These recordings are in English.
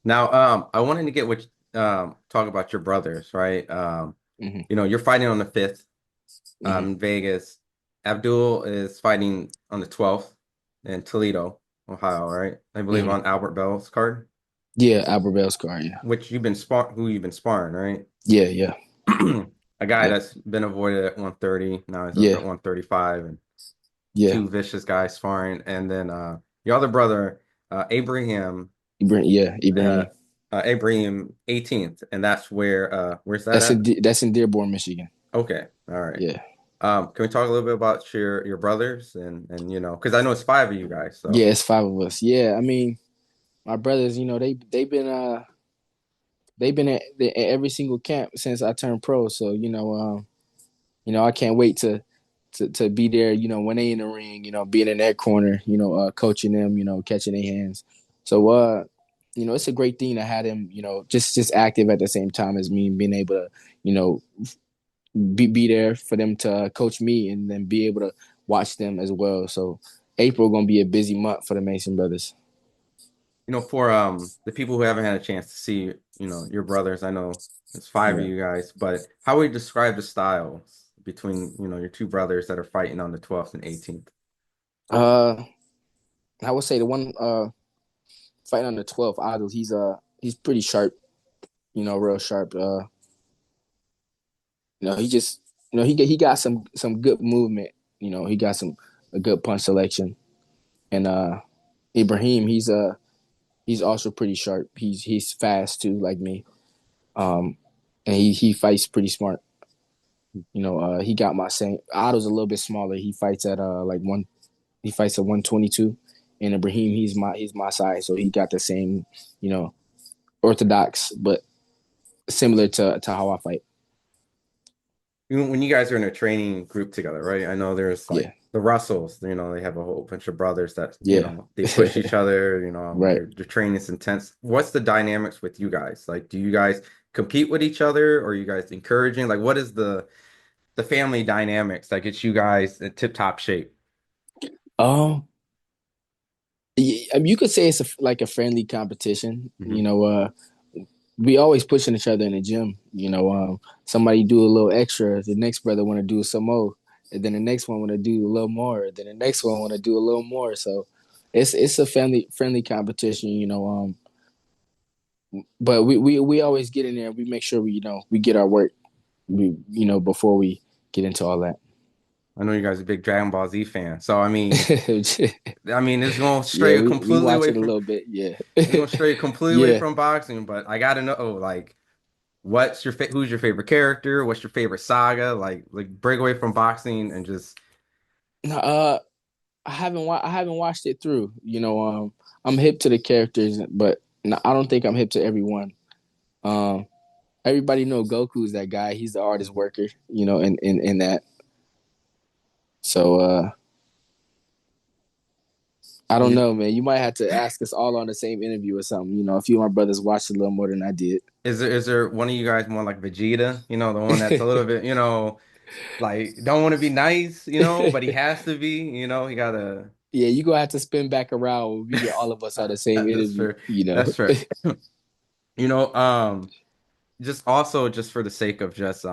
Now, I wanted to get what talk about your brothers, right? Hmm. You're fighting on the 5th, Hmm. in Vegas. Abdul is fighting on the 12th in Toledo, Ohio, right? I believe Hmm. on Albert Bell's card, Yeah, Albert Bell's car. Yeah. which who you've been sparring, right? Yeah. Yeah. A guy Yep. that's been avoided at 130, now he's up at Yeah. 135, and Yeah. two vicious guys sparring. And then your other brother, Abraham, Yeah. uh, Ibrahim. Abraham 18th, and that's where's that at? That's in Dearborn, Michigan. Okay, all right. Yeah. Can we talk a little bit about your brothers and because I know it's five of you guys, Yeah. so It's five of us. Yeah. I mean, my brothers. They've been at every single camp since I turned pro. So I can't wait to be there. When they in the ring. Being in that corner. Coaching them. Catching their hands. So it's a great thing to have them. Just active at the same time as me, being able to you know be there for them to coach me and then be able to watch them as well. So April gonna be a busy month for the Mason brothers. for the people who haven't had a chance to see your brothers, I know it's five of Yeah. you guys, but how would you describe the styles between your two brothers that are fighting on the 12th and 18th? Uh, I would say the one fighting on the 12th, Adil, he's pretty sharp. Real sharp. He just he got some good movement. He got some a good punch selection. And Ibrahim, he's also pretty sharp. He's fast too, like me. Um, and he fights pretty smart. He got my same. Otto's a little bit smaller. He fights at like one. He fights at 122, and Ibrahim he's my size, so he got the same, you know, orthodox but similar to how I fight. When you guys are in a training group together, right? I know there's like Yeah, the Russells, they have a whole bunch of brothers that, yeah, they push each other, right. their training is intense. What's the dynamics with you guys? Like, do you guys compete with each other or are you guys encouraging? Like, what is the family dynamics that gets you guys in tip-top shape? Um, I mean, you could say it's like a friendly competition. Hmm. We always pushing each other in the gym. Somebody do a little extra, the next brother want to do some more, and then the next one want to do a little more, then the next one want to do a little more. So it's a family friendly competition. But we always get in there. We make sure we get our work. Before we get into all that. I know you guys are big Dragon Ball Z fans. So I mean, it's going to Yeah, stray we completely watch away it a from little bit. Yeah, it's going to stray completely away yeah. from boxing, but I got to know like who's your favorite character? What's your favorite saga? Like break away from boxing and just No, I haven't watched it through. I'm hip to the characters, but no, I don't think I'm hip to everyone. Um, Everybody know Goku's that guy. He's the artist worker. In that. So I don't you know, man. You might have to ask us all on the same interview or something. A few of my brothers watched a little more than I did. is there one of you guys more like Vegeta? The one that's a little bit, like don't want to be nice, but he has to be, he gotta Yeah, you gonna have to spin back around when we get all of us on the same that's interview. fair. That's fair. You know, just for the sake of just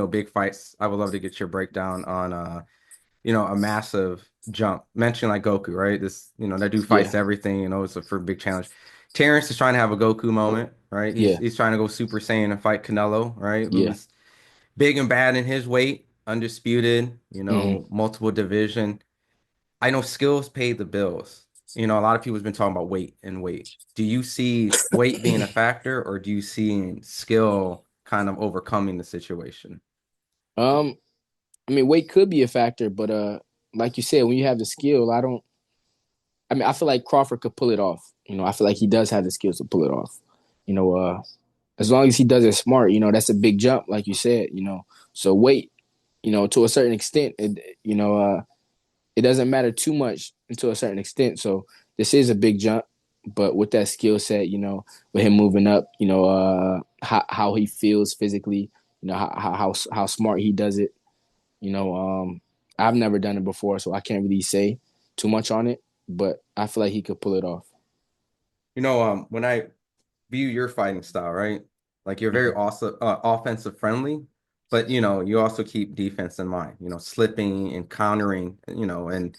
big fights, I would love to get your breakdown on a massive jump. Mention like Goku, right? That dude fights Yeah, everything, it's for a big challenge. Terrence is trying to have a Goku moment, right? He's yeah, he's trying to go Super Saiyan and fight Canelo, right? yeah. Who's big and bad in his weight, undisputed, Hmm. multiple division. I know skills pay the bills. A lot of people's been talking about weight and weight. Do you see weight being a factor, or do you see skill kind of overcoming the situation? Um, I mean, weight could be a factor, but like you said, when you have the skill, I don't. I mean, I feel like Crawford could pull it off. I feel like he does have the skills to pull it off. You know, uh, as long as he does it smart, that's a big jump, like you said. So weight, to a certain extent, it doesn't matter too much to a certain extent. So this is a big jump, but with that skill set, with him moving up, how he feels physically, how smart he does it. You know, um, I've never done it before, so I can't really say too much on it. But I feel like he could pull it off. When I view your fighting style, right? Like you're very Mhm. also offensive friendly, but you also keep defense in mind, slipping and countering, and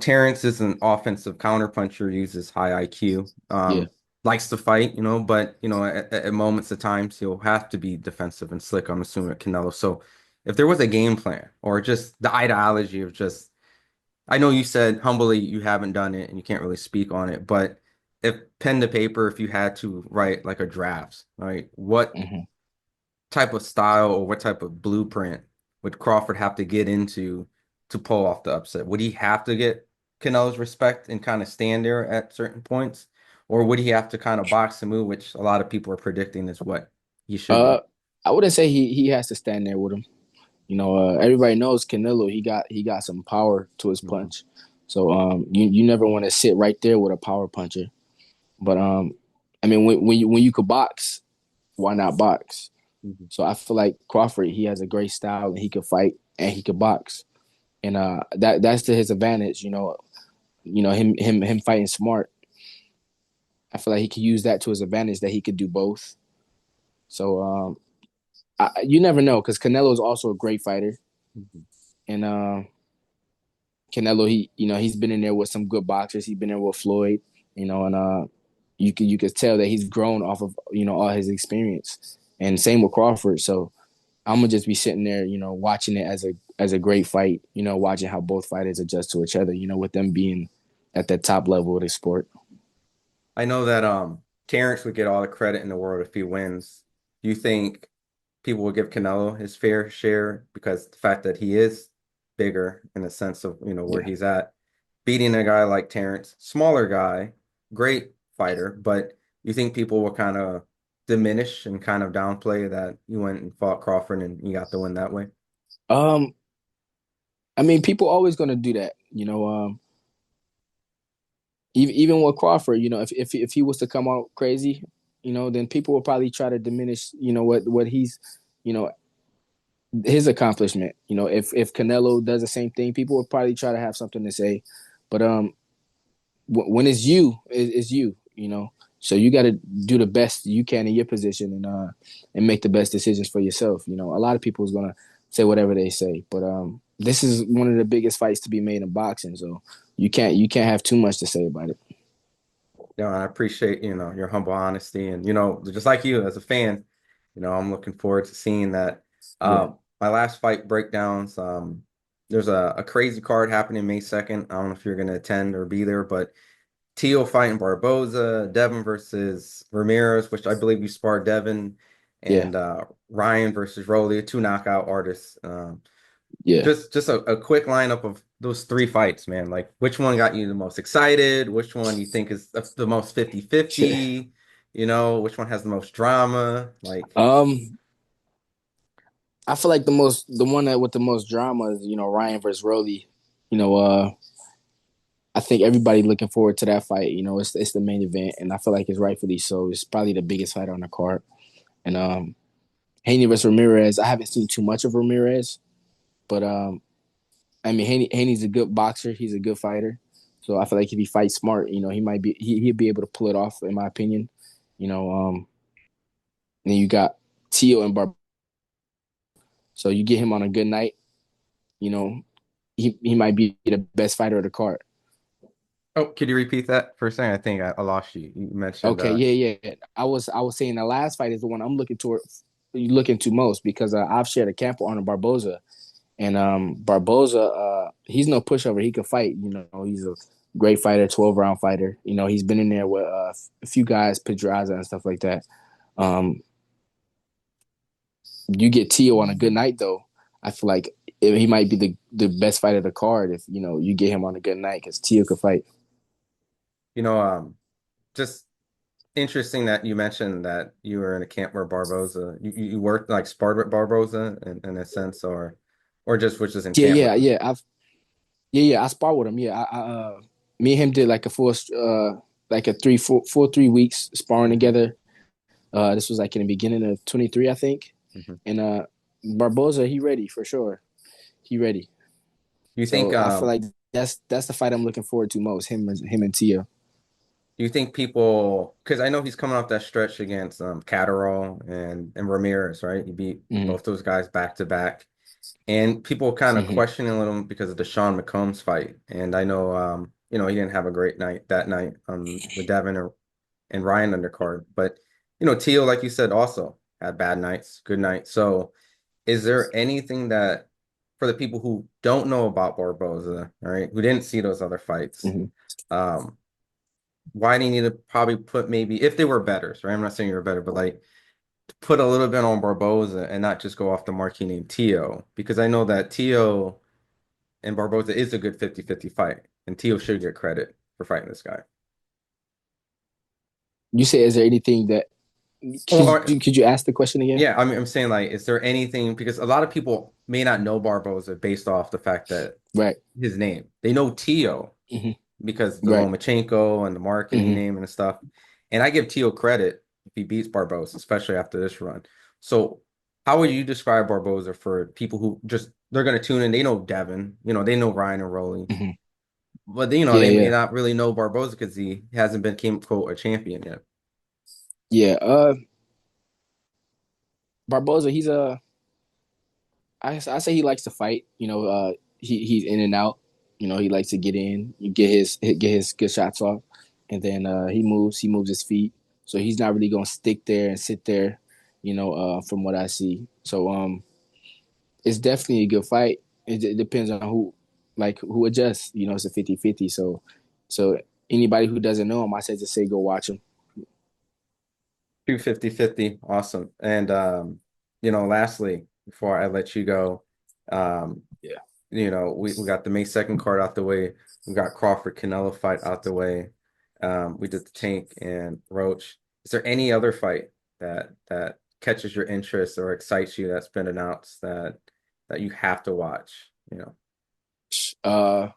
Terrence is an offensive counterpuncher, uses high IQ, Yeah. likes to fight, but at moments at times he'll have to be defensive and slick, I'm assuming at Canelo. So if there was a game plan or just the ideology of just I know you said humbly you haven't done it and you can't really speak on it, but if pen to paper, if you had to write like a draft, right, what Hmm. type of style or what type of blueprint would Crawford have to get into to pull off the upset? Would he have to get Canelo's respect and kind of stand there at certain points? Or would he have to kind of box and move, which a lot of people are predicting is what he should do? Uh, I wouldn't say he has to stand there with him. Everybody knows Canelo. He got some power to his Mhm, punch. So you never want to sit right there with a power puncher. But I mean, when you could box, why not box? mhm. So I feel like Crawford, he has a great style and he could fight and he could box, and that's to his advantage. Him fighting smart. I feel like he could use that to his advantage that he could do both. So you never know because Canelo is also a great fighter, Mhm. and Canelo, he's been in there with some good boxers. He's been there with Floyd, and you could tell that he's grown off of all his experience, and same with Crawford. So I'm gonna just be sitting there, watching it as a great fight, watching how both fighters adjust to each other, with them being at that top level of the sport. I know that Terrence would get all the credit in the world if he wins. Do you think people will give Canelo his fair share because the fact that he is bigger in the sense of, where Yeah. he's at, beating a guy like Terrence, smaller guy, great fighter, but you think people will kind of diminish and kind of downplay that you went and fought Crawford and you got the win that way? Um, I mean, people always gonna do that, even with Crawford, if he was to come out crazy, then people will probably try to diminish, what he's, you know, his accomplishment. If Canelo does the same thing, people will probably try to have something to say. But when it's you, it's you. So you got to do the best you can in your position and make the best decisions for yourself. A lot of people is gonna say whatever they say, but this is one of the biggest fights to be made in boxing. So you can't have too much to say about it. Yeah, I appreciate, your humble honesty and, just like you as a fan, I'm looking forward to seeing that. Yeah, My last fight breakdowns, there's a crazy card happening May 2nd. I don't know if you're going to attend or be there, but Teo fighting Barboza, Devin versus Ramirez, which I believe you sparred Devin, yeah, and Ryan versus Rolly, two knockout artists. yeah. Just a quick lineup of those three fights, man. Like which one got you the most excited? Which one you think is the most 50-50? Which one has the most drama? Like, um, I feel like the one that with the most drama is Ryan versus Rolly. You know, I think everybody looking forward to that fight. It's the main event, and I feel like it's rightfully so. It's probably the biggest fight on the card. And Haney versus Ramirez. I haven't seen too much of Ramirez, but I mean Haney's a good boxer. He's a good fighter. So I feel like if he fights smart, he'd be able to pull it off, in my opinion. You know, then you got Teo and Bar. So you get him on a good night, you know, he might be the best fighter of the card. oh, could you repeat that for a second? I think I lost you. You mentioned Okay, yeah. I was saying the last fight is the one I'm looking to most because I've shared a camp with Arnold Barboza. And Barboza, he's no pushover. He can fight. He's a great fighter, 12-round fighter. He's been in there with a few guys, Pedraza and stuff like that. Um, you get Tio on a good night, though. I feel like he might be the best fighter of the card if you get him on a good night because Tio could fight. you know, just interesting that you mentioned that you were in a camp where Barboza, you worked like sparred with Barboza in a sense, or just was just in Yeah, camp yeah, with him. yeah. I spar with him. Yeah, me and him did like a like a 3 weeks sparring Mhm, together. This was like in the beginning of 23, I think. mhm. And Barboza, he ready for sure. He ready. You think So I feel like that's the fight I'm looking forward to most. Him and Tia. Do you think people, because I know he's coming off that stretch against Catterall and Ramirez, right? He beat Hmm. both those guys back to back. And people kind of Hmm. questioning a little because of the Sean McCombs fight. And I know, he didn't have a great night that night with Devin and Ryan undercard. But, Teo, like you said, also had bad nights, good nights. So is there anything that, for the people who don't know about Barboza, all right, who didn't see those other fights, Hmm. um, why do you need to probably put maybe, if they were better, right? I'm not saying you're better, but like, put a little bit on Barboza and not just go off the marquee name Tio, because I know that Tio and Barboza is a good 50-50 fight, and Tio should get credit for fighting this guy. You say, is there anything that Or, could you ask the question again? yeah, I mean, I'm saying like, is there anything, because a lot of people may not know Barboza based off the fact that Right. his name. They know Tio Hmm. because the Right. Lomachenko and the marketing Hmm. name and stuff. And I give Tio credit if he beats Barboza, especially after this run. So how would you describe Barboza for people who just they're gonna tune in? They know Devin, they know Ryan and Rolly, Hmm. but Yeah. they may Yeah. not really know Barboza because he hasn't been came quote a champion yet. Yeah. Barboza, I say he likes to fight. He's in and out. He likes to get in, you get his good shots off, and then he moves his feet. So he's not really gonna stick there and sit there. From what I see. So it's definitely a good fight. It depends on who adjusts. It's a 50-50. So anybody who doesn't know him, I say just say go watch him. 250-50, awesome. And lastly, before I let you go, um, Yeah. we got the May 2nd card out the way. We got Crawford Canelo fight out the way. We did the Tank and Roach. Is there any other fight that catches your interest or excites you that's been announced that you have to watch? Uh,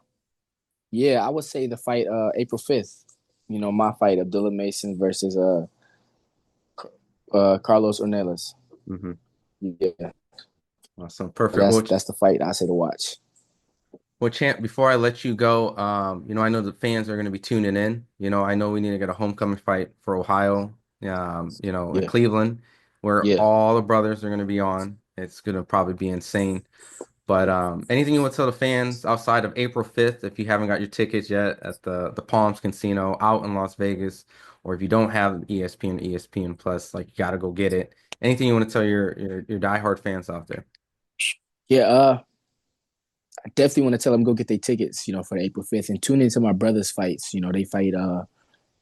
yeah, I would say the fight April 5th. My fight, Abdullah Mason versus Carlos Ornelas. Hmm. Yeah, Awesome, perfect. that's the fight I say to watch. Well, Champ, before I let you go, I know the fans are going to be tuning in. I know we need to get a homecoming fight for Ohio, in Yeah, Cleveland, where yeah. all the brothers are going to be on. It's going to probably be insane. But anything you want to tell the fans outside of April 5th, if you haven't got your tickets yet at the Palms Casino out in Las Vegas, or if you don't have ESPN Plus, like you got to go get it. Anything you want to tell your diehard fans out there? Yeah, I definitely want to tell them go get their tickets, for the April 5th and tune into my brother's fights. They fight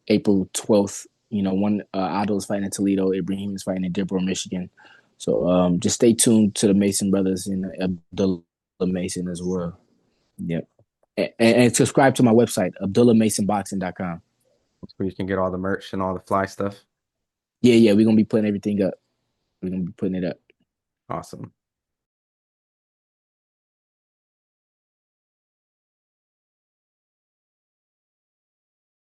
April 12th. One Aldo's fighting in Toledo, Ibrahim is fighting in Dearborn, Michigan. So just stay tuned to the Mason brothers and Abdullah Mason as well. Yep. And subscribe to my website, AbdullahMasonBoxing.com. Where you can get all the merch and all the fly stuff. Yeah, we're gonna be putting everything up. We're gonna be putting it up. Awesome.